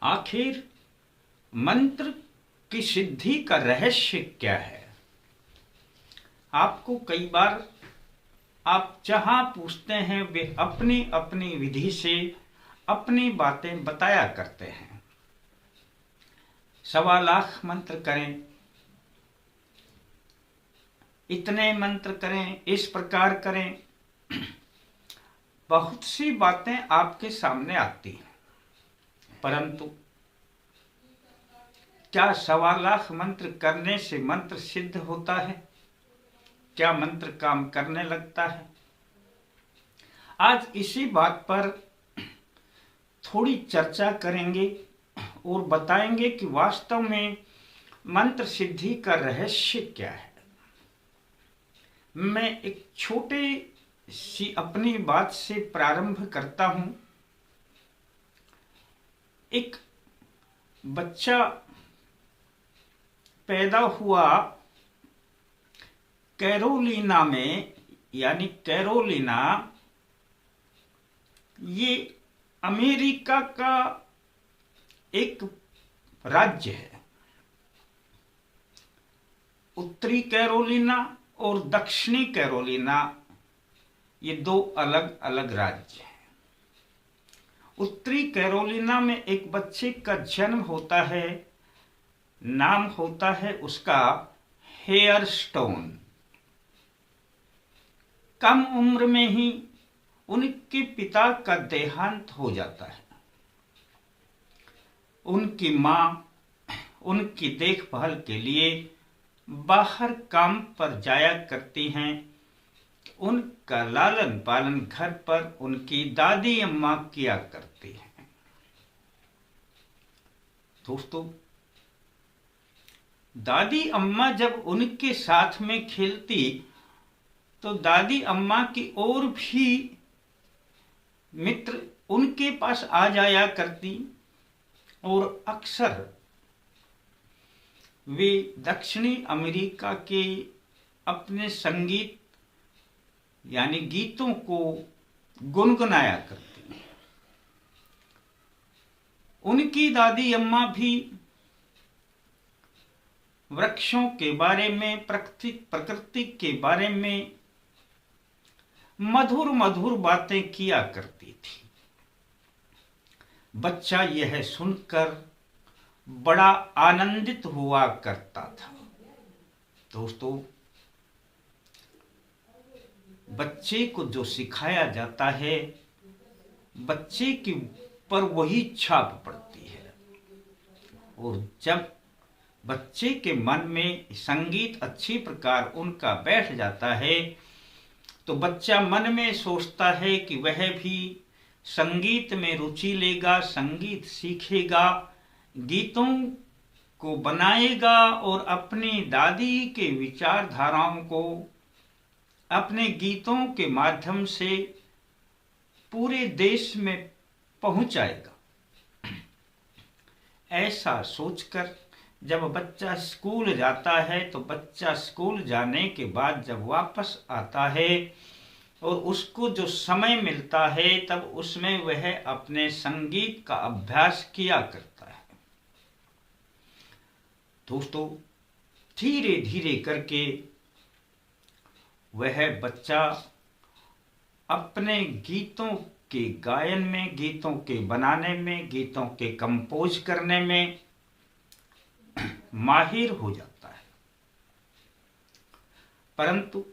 आखिर मंत्र की सिद्धि का रहस्य क्या है? आपको कई बार आप जहां पूछते हैं वे अपनी अपनी विधि से अपनी बातें बताया करते हैं। 1.25 मंत्र करें, इतने मंत्र करें, इस प्रकार करें, बहुत सी बातें आपके सामने आती हैं। परंतु क्या 1.25 मंत्र करने से मंत्र सिद्ध होता है? क्या मंत्र काम करने लगता है? आज इसी बात पर थोड़ी चर्चा करेंगे और बताएंगे कि वास्तव में मंत्र सिद्धि का रहस्य क्या है। मैं एक छोटे सी अपनी बात से प्रारंभ करता हूं। एक बच्चा पैदा हुआ कैरोलिना में, यानी कैरोलिना ये अमेरिका का एक राज्य है। उत्तरी कैरोलिना और दक्षिणी कैरोलिना ये दो अलग अलग राज्य हैं। उत्तरी कैरोलिना में एक बच्चे का जन्म होता है, नाम होता है उसका हेयरस्टोन। कम उम्र में ही उनके पिता का देहांत हो जाता है। उनकी मां उनकी देखभाल के लिए बाहर काम पर जाया करती हैं। उनका लालन पालन घर पर उनकी दादी अम्मा किया करती हैं। दोस्तों, दादी अम्मा जब उनके साथ में खेलती तो दादी अम्मा की और भी मित्र उनके पास आ जाया करती और अक्सर वे दक्षिणी अमेरिका के अपने संगीत यानी गीतों को गुनगुनाया करती। उनकी दादी अम्मा भी वृक्षों के बारे में, प्रकृति के बारे में मधुर मधुर बातें किया करती थी। बच्चा यह सुनकर बड़ा आनंदित हुआ करता था। दोस्तों, बच्चे को जो सिखाया जाता है बच्चे के पर वही छाप पड़ती है। और जब बच्चे के मन में संगीत अच्छी प्रकार उनका बैठ जाता है तो बच्चा मन में सोचता है कि वह भी संगीत में रुचि लेगा, संगीत सीखेगा, गीतों को बनाएगा और अपनी दादी के विचारधाराओं को अपने गीतों के माध्यम से पूरे देश में पहुंचाएगा। ऐसा सोचकर जब बच्चा स्कूल जाता है तो बच्चा स्कूल जाने के बाद जब वापस आता है और उसको जो समय मिलता है तब उसमें वह अपने संगीत का अभ्यास किया करता है। दोस्तों, धीरे धीरे करके वह बच्चा अपने गीतों के गायन में, गीतों के बनाने में, गीतों के कंपोज करने में माहिर हो जाता है। परंतु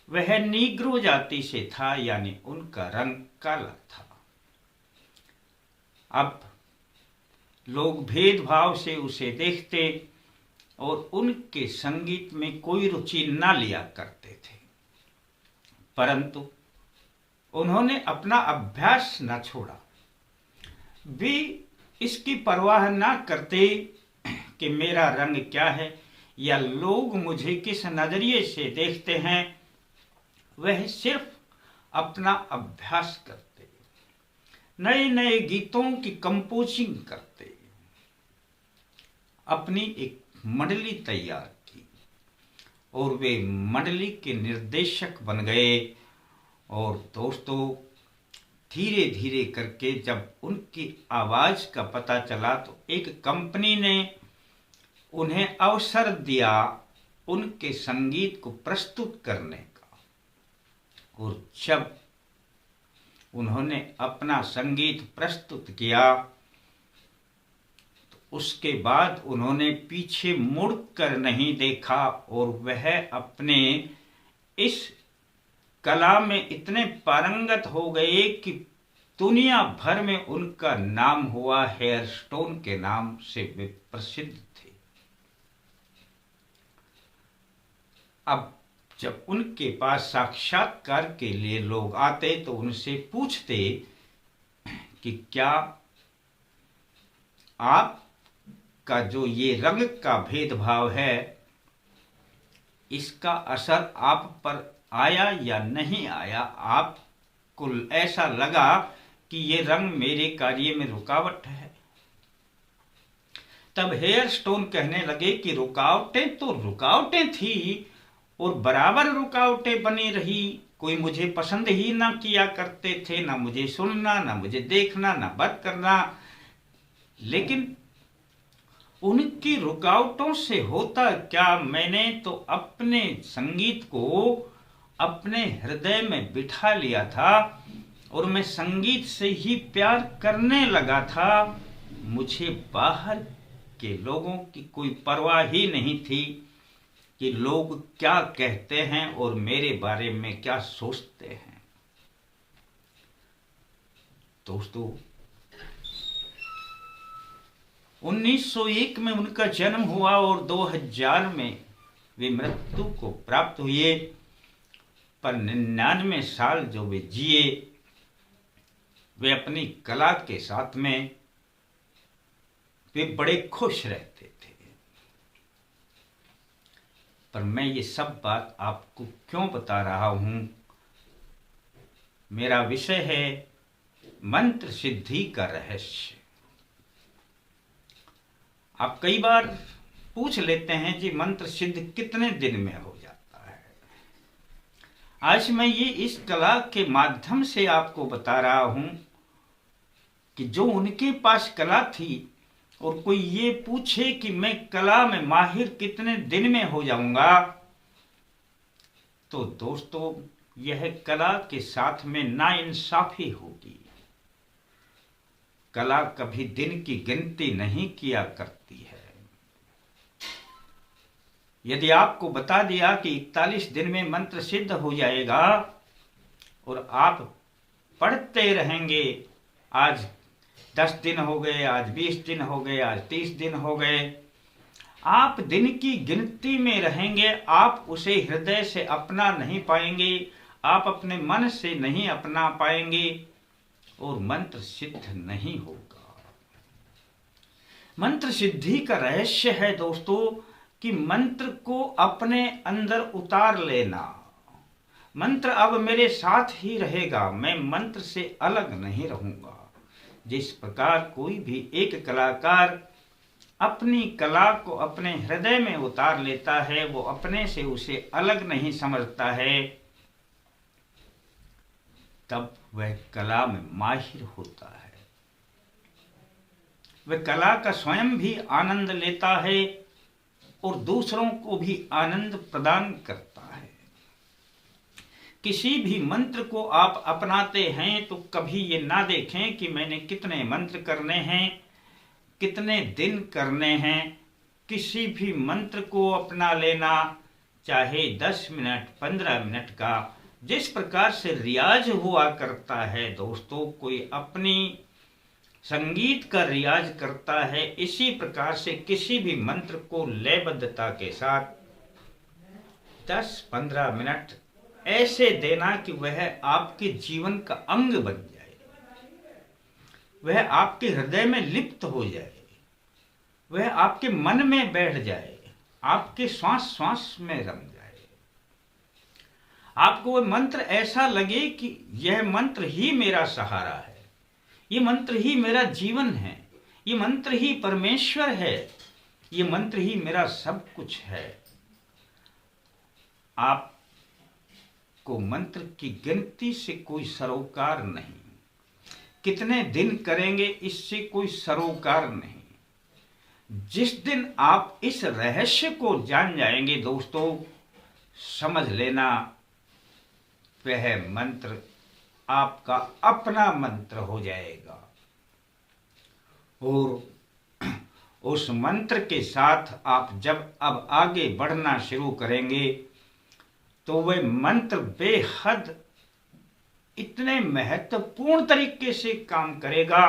वह नीग्रो जाति से था, यानी उनका रंग काला था। अब लोग भेदभाव से उसे देखते और उनके संगीत में कोई रुचि न लिया करते थे। परंतु उन्होंने अपना अभ्यास न छोड़ा। वे इसकी परवाह न करते कि मेरा रंग क्या है या लोग मुझे किस नजरिए से देखते हैं। वह सिर्फ अपना अभ्यास करते, नए नए गीतों की कंपोजिंग करते, अपनी एक मंडली तैयार की और वे मंडली के निर्देशक बन गए। और दोस्तों, धीरे धीरे करके जब उनकी आवाज का पता चला तो एक कंपनी ने उन्हें अवसर दिया उनके संगीत को प्रस्तुत करने का। और जब उन्होंने अपना संगीत प्रस्तुत किया तो उसके बाद उन्होंने पीछे मुड़कर नहीं देखा और वह अपने इस कला में इतने पारंगत हो गए कि दुनिया भर में उनका नाम हुआ। हेयरस्टोन के नाम से वे प्रसिद्ध थे। अब जब उनके पास साक्षात्कार के लिए लोग आते तो उनसे पूछते कि क्या आपका जो ये रंग का भेदभाव है इसका असर आप पर आया या नहीं आया, आपको ऐसा लगा कि ये रंग मेरे कार्य में रुकावट है। तब हेयरस्टोन कहने लगे कि रुकावटें तो रुकावटें थी और बराबर रुकावटें बनी रही। कोई मुझे पसंद ही ना किया करते थे, ना मुझे सुनना, ना मुझे देखना, ना बात करना। लेकिन उनकी रुकावटों से होता क्या, मैंने तो अपने संगीत को अपने हृदय में बिठा लिया था और मैं संगीत से ही प्यार करने लगा था। मुझे बाहर के लोगों की कोई परवाह ही नहीं थी कि लोग क्या कहते हैं और मेरे बारे में क्या सोचते हैं। दोस्तों, 1901 में उनका जन्म हुआ और 2000 में वे मृत्यु को प्राप्त हुए। पर 99 साल जो वे जिए, वे अपनी कला के साथ में वे बड़े खुश रहते थे। पर मैं ये सब बात आपको क्यों बता रहा हूं? मेरा विषय है मंत्र सिद्धि का रहस्य। आप कई बार पूछ लेते हैं जी मंत्र सिद्ध कितने दिन में हो जाता है। आज मैं ये इस कला के माध्यम से आपको बता रहा हूं कि जो उनके पास कला थी और कोई ये पूछे कि मैं कला में माहिर कितने दिन में हो जाऊंगा, तो दोस्तों यह कला के साथ में नाइंसाफी होगी। कला कभी दिन की गिनती नहीं किया करती है। यदि आपको बता दिया कि 41 दिन में मंत्र सिद्ध हो जाएगा और आप पढ़ते रहेंगे, आज 10 दिन हो गए, आज 20 दिन हो गए, आज 30 दिन हो गए, आप दिन की गिनती में रहेंगे, आप उसे हृदय से अपना नहीं पाएंगे, आप अपने मन से नहीं अपना पाएंगे और मंत्र सिद्ध नहीं होगा। मंत्र सिद्धि का रहस्य है दोस्तों कि मंत्र को अपने अंदर उतार लेना। मंत्र अब मेरे साथ ही रहेगा, मैं मंत्र से अलग नहीं रहूंगा। जिस प्रकार कोई भी एक कलाकार अपनी कला को अपने हृदय में उतार लेता है, वो अपने से उसे अलग नहीं समझता है, तब वह कला में माहिर होता है। वह कला का स्वयं भी आनंद लेता है और दूसरों को भी आनंद प्रदान करता है। किसी भी मंत्र को आप अपनाते हैं तो कभी ये ना देखें कि मैंने कितने मंत्र करने हैं, कितने दिन करने हैं। किसी भी मंत्र को अपना लेना, चाहे 10 मिनट 15 मिनट का, जिस प्रकार से रियाज हुआ करता है दोस्तों, कोई अपनी संगीत का रियाज करता है, इसी प्रकार से किसी भी मंत्र को लयबद्धता के साथ 10-15 मिनट ऐसे देना कि वह आपके जीवन का अंग बन जाए, वह आपके हृदय में लिप्त हो जाए, वह आपके मन में बैठ जाए, आपके श्वास श्वास में रम जाए। आपको वह मंत्र ऐसा लगे कि यह मंत्र ही मेरा सहारा है, ये मंत्र ही मेरा जीवन है, ये मंत्र ही परमेश्वर है, ये मंत्र ही मेरा सब कुछ है। आपको मंत्र की गिनती से कोई सरोकार नहीं, कितने दिन करेंगे इससे कोई सरोकार नहीं। जिस दिन आप इस रहस्य को जान जाएंगे दोस्तों, समझ लेना वह मंत्र आपका अपना मंत्र हो जाएगा। और उस मंत्र के साथ आप जब अब आगे बढ़ना शुरू करेंगे तो वह मंत्र बेहद इतने महत्वपूर्ण तरीके से काम करेगा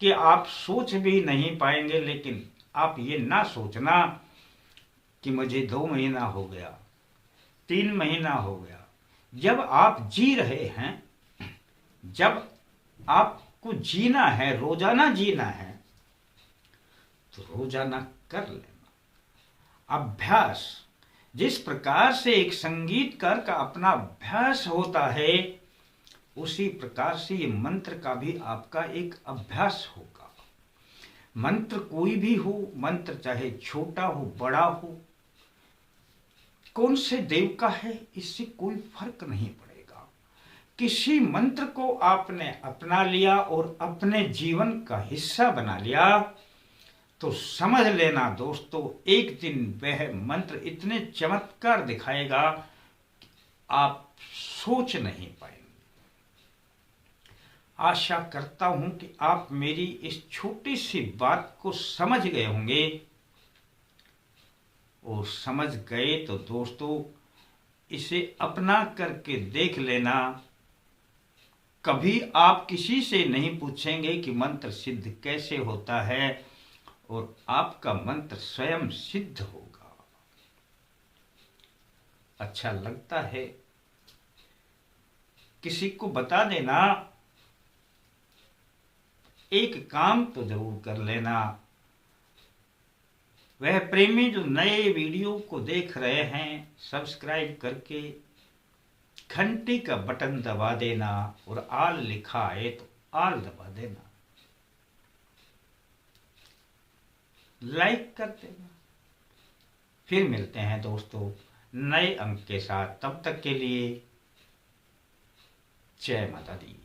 कि आप सोच भी नहीं पाएंगे। लेकिन आप ये ना सोचना कि मुझे 2 महीना हो गया, 3 महीना हो गया। जब आप जी रहे हैं, जब आपको जीना है, रोजाना जीना है, तो रोजाना कर लेना अभ्यास। जिस प्रकार से एक संगीतकार का अपना अभ्यास होता है, उसी प्रकार से ये मंत्र का भी आपका एक अभ्यास होगा। मंत्र कोई भी हो, मंत्र चाहे छोटा हो बड़ा हो, कौन से देव का है इससे कोई फर्क नहीं पड़ेगा। किसी मंत्र को आपने अपना लिया और अपने जीवन का हिस्सा बना लिया तो समझ लेना दोस्तों, एक दिन वह मंत्र इतने चमत्कार दिखाएगा कि आप सोच नहीं पाएंगे। आशा करता हूं कि आप मेरी इस छोटी सी बात को समझ गए होंगे। और समझ गए तो दोस्तों इसे अपना करके देख लेना। कभी आप किसी से नहीं पूछेंगे कि मंत्र सिद्ध कैसे होता है, और आपका मंत्र स्वयं सिद्ध होगा। अच्छा लगता है किसी को बता देना, एक काम तो जरूर कर लेना। वह प्रेमी जो नए वीडियो को देख रहे हैं, सब्सक्राइब करके घंटी का बटन दबा देना, और आल लिखा है तो आल दबा देना, लाइक कर देना। फिर मिलते हैं दोस्तों नए अंक के साथ। तब तक के लिए जय माता दी।